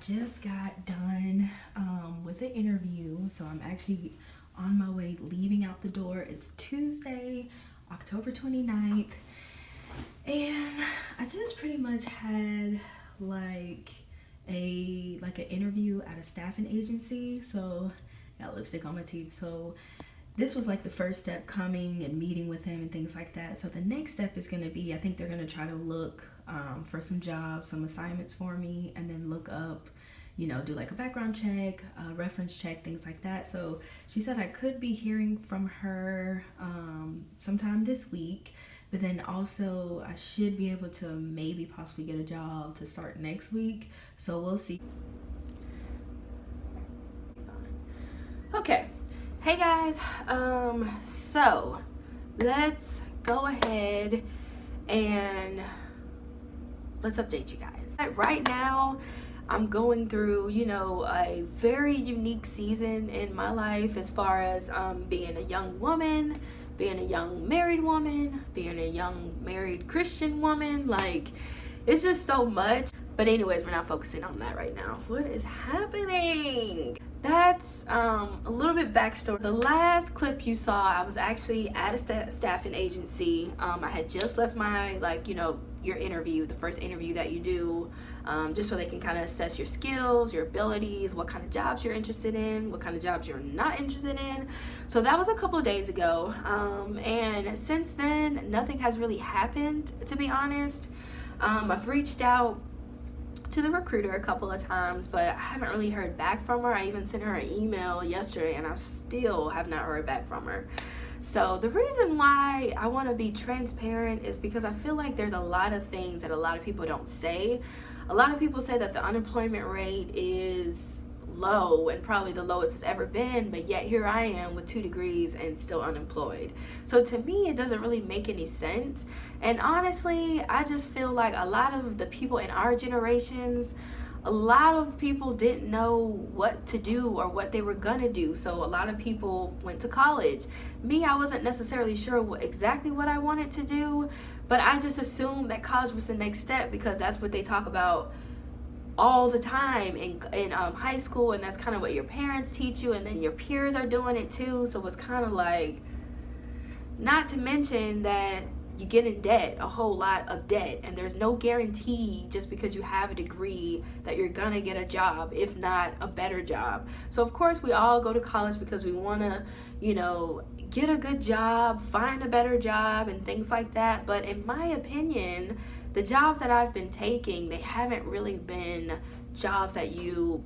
just got done with an interview, so I'm actually on my way leaving out the door. It's Tuesday, October 29th, and I just pretty much had like an interview at a staffing agency. So got lipstick on my teeth. So this was like the first step, coming and meeting with him and things like that. So the next step is going to be, I think they're going to try to look for some jobs, some assignments for me, and then look up, do like a background check, reference check, things like that. So she said I could be hearing from her sometime this week, but then also I should be able to maybe possibly get a job to start next week. So we'll see. Okay. Hey guys, so let's go ahead and let's update you guys. Right now, I'm going through, a very unique season in my life as far as being a young woman, being a young married woman, being a young married Christian woman. Like, it's just so much. But anyways, we're not focusing on that right now. What is happening? That's a little bit backstory. The last clip you saw, I was actually at a staffing agency. I had just left my, your interview, the first interview that you do, just so they can kind of assess your skills, your abilities, what kind of jobs you're interested in, what kind of jobs you're not interested in. So that was a couple of days ago. And since then, nothing has really happened, to be honest. I've reached out to the recruiter a couple of times, but I haven't really heard back from her. I even sent her an email yesterday and I still have not heard back from her. So the reason why I want to be transparent is because I feel like there's a lot of things that a lot of people don't say. A lot of people say that the unemployment rate is low and probably the lowest it's ever been, but yet here I am with 2 degrees and still unemployed. So to me, it doesn't really make any sense. And honestly, I just feel like a lot of the people in our generations, a lot of people didn't know what to do or what they were gonna do. So a lot of people went to college. Me, I wasn't necessarily sure exactly what I wanted to do, but I just assumed that college was the next step because that's what they talk about all the time in high school, and that's kind of what your parents teach you, and then your peers are doing it too. So it's kind of like, not to mention that you get in debt, a whole lot of debt, and there's no guarantee just because you have a degree that you're gonna get a job, if not a better job. So of course we all go to college because we want to get a good job, find a better job, and things like that. But in my opinion, the jobs that I've been taking, they haven't really been jobs that you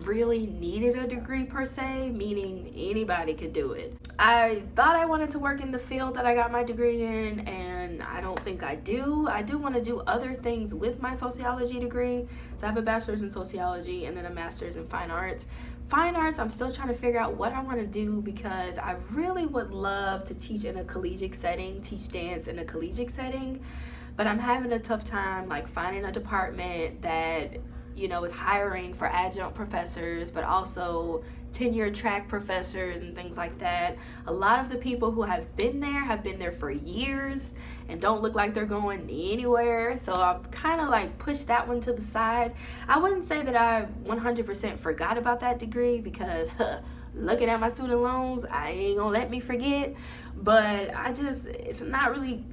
really needed a degree per se, meaning anybody could do it. I thought I wanted to work in the field that I got my degree in, and I don't think I do. I do want to do other things with my sociology degree. So I have a bachelor's in sociology and then a master's in fine arts. Fine arts, I'm still trying to figure out what I want to do because I really would love to teach in a collegiate setting, teach dance in a collegiate setting. But I'm having a tough time finding a department that is hiring for adjunct professors, but also tenure track professors and things like that. A lot of the people who have been there for years and don't look like they're going anywhere. So I'm kind of pushed that one to the side. I wouldn't say that I 100% forgot about that degree because looking at my student loans, I ain't gonna let me forget. But it's not really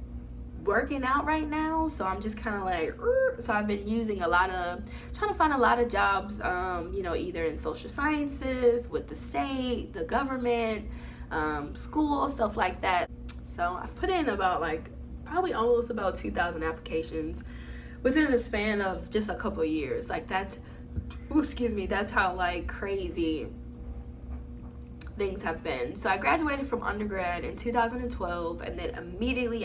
working out right now, so I'm just kind of so I've been using trying to find a lot of jobs, either in social sciences, with the state, the government, school, stuff like that. So I've put in about probably almost about 2,000 applications within the span of just a couple of years. That's how crazy things have been. So I graduated from undergrad in 2012, and then immediately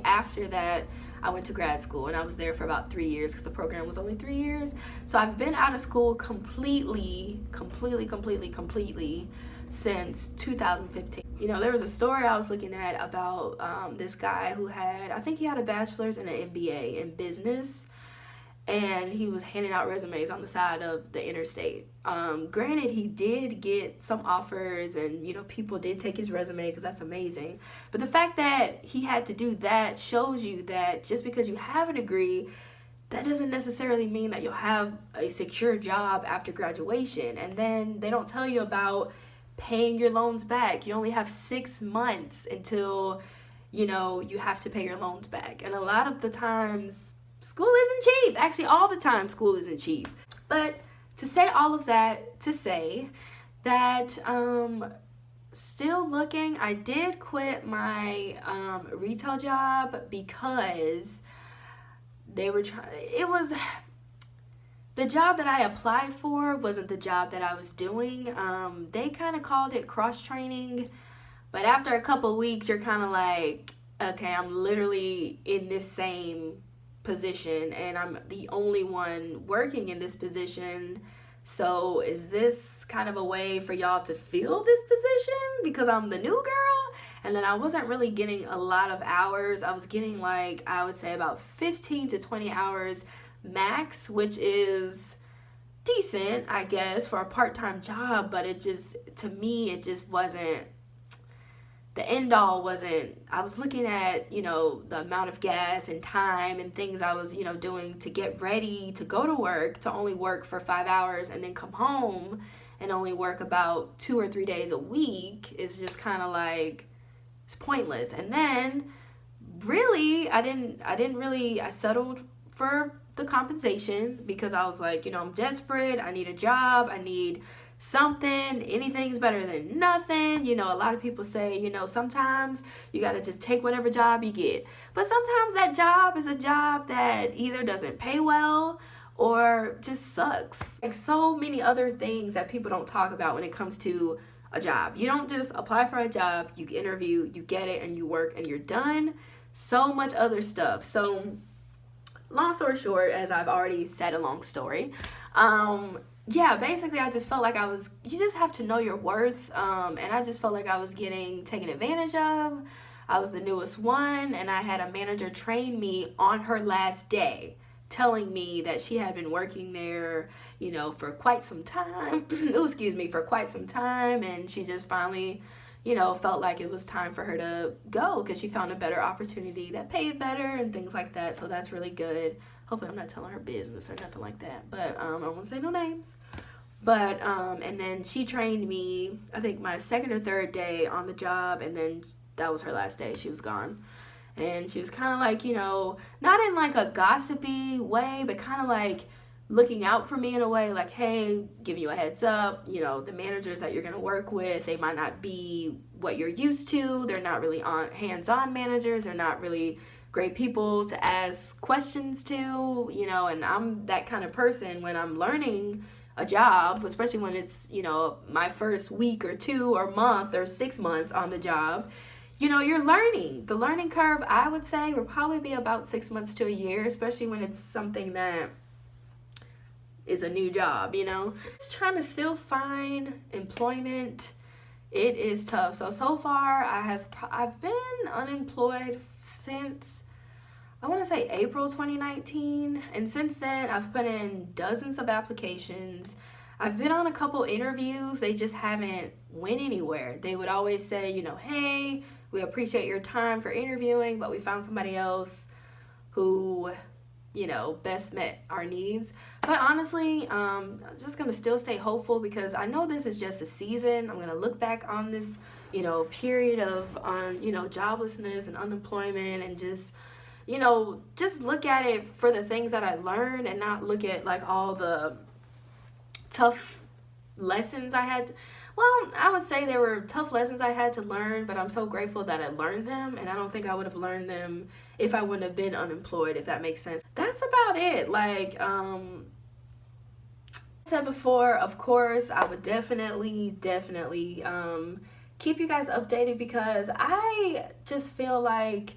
after that, I went to grad school, and I was there for about 3 years because the program was only 3 years. So I've been out of school completely since 2015. There was a story I was looking at about this guy who I think he had a bachelor's and an MBA in business, and he was handing out resumes on the side of the interstate. Granted, he did get some offers, and people did take his resume because that's amazing. But the fact that he had to do that shows you that just because you have a degree that doesn't necessarily mean that you'll have a secure job after graduation. And then they don't tell you about paying your loans back. You only have 6 months until, you know, you have to pay your loans back. And a lot of the times, school isn't cheap. Actually, all the time, school isn't cheap. But to say all of that, to say that still looking, I did quit my retail job because they were trying, it was, the job that I applied for wasn't the job that I was doing. They kind of called it cross-training, but after a couple weeks, you're kind of like, okay, I'm literally in this same position, and I'm the only one working in this position. So is this kind of a way for y'all to fill this position because I'm the new girl? And then I wasn't really getting a lot of hours. I was getting, like, I would say about 15 to 20 hours max, which is decent, I guess, for a part-time job. But it just, to me, it just wasn't, the end all wasn't, I was looking at, you know, the amount of gas and time and things I was, you know, doing to get ready to go to work, to only work for 5 hours and then come home and only work about 2 or 3 days a week is just kind of like, it's pointless. And then really, I settled for the compensation because I was like, you know, I'm desperate. I need a job. I need something. Anything's better than nothing. You know, a lot of people say, you know, sometimes you got to just take whatever job you get. But sometimes that job is a job that either doesn't pay well or just sucks. Like so many other things that people don't talk about when it comes to a job. You don't just apply for a job, you interview, you get it, and you work, and you're done. So much other stuff. So long story short, as I've already said a long story, yeah, basically I just felt like you just have to know your worth, and I just felt like I was getting taken advantage of. I was the newest one, and I had a manager train me on her last day, telling me that she had been working there, you know, for quite some time, for quite some time, and she just finally, you know, felt like it was time for her to go because she found a better opportunity that paid better and things like that. So that's really good. Hopefully I'm not telling her business or nothing like that, but I won't say no names. But and then she trained me, I think my second or third day on the job, and then that was her last day. She was gone. And she was kind of like, you know, not in like a gossipy way, but kind of like looking out for me in a way, like, hey, giving you a heads up, you know, the managers that you're going to work with, they might not be what you're used to. They're not really hands-on managers. They're not really great people to ask questions to, you know, and I'm that kind of person when I'm learning a job, especially when it's, you know, my first week or 2 or month or 6 months on the job. You know, you're learning. The learning curve, I would say, will probably be about 6 months to a year, especially when it's something that is a new job, you know. It's trying to still find employment. It is tough. So far, I've been unemployed since, I want to say April 2019. And since then, I've put in dozens of applications. I've been on a couple interviews. They just haven't went anywhere. They would always say, you know, hey, we appreciate your time for interviewing, but we found somebody else who, you know, best met our needs. But honestly, I'm just going to still stay hopeful because I know this is just a season. I'm going to look back on this, you know, period of, you know, joblessness and unemployment and just, you know, just look at it for the things that I learned and not look at like all the tough lessons I had. Well, I would say there were tough lessons I had to learn, but I'm so grateful that I learned them, and I don't think I would have learned them if I wouldn't have been unemployed, if that makes sense. That's about it. Like, I said before, of course, I would definitely keep you guys updated because I just feel like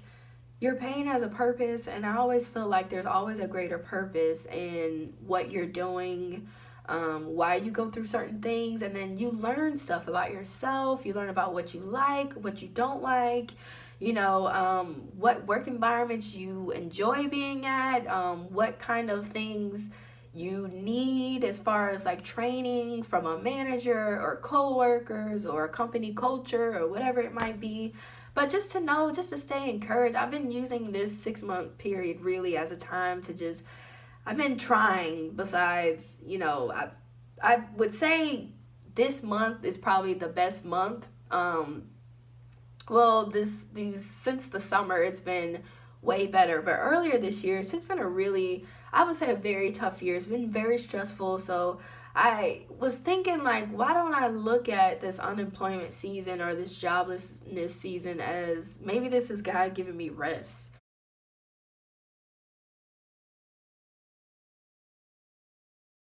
your pain has a purpose, and I always feel like there's always a greater purpose in what you're doing, why you go through certain things, and then you learn stuff about yourself. You learn about what you like, what you don't like, you know, what work environments you enjoy being at, what kind of things you need as far as like training from a manager or co-workers or company culture or whatever it might be. But just to know, just to stay encouraged. I've been using this 6-month period really as a time to just I've been trying. Besides, I would say this month is probably the best month. Well, these since the summer, it's been way better. But earlier this year, it's just been a really, I would say, a very tough year. It's been very stressful. So I was thinking, like, why don't I look at this unemployment season or this joblessness season as maybe this is God giving me rest?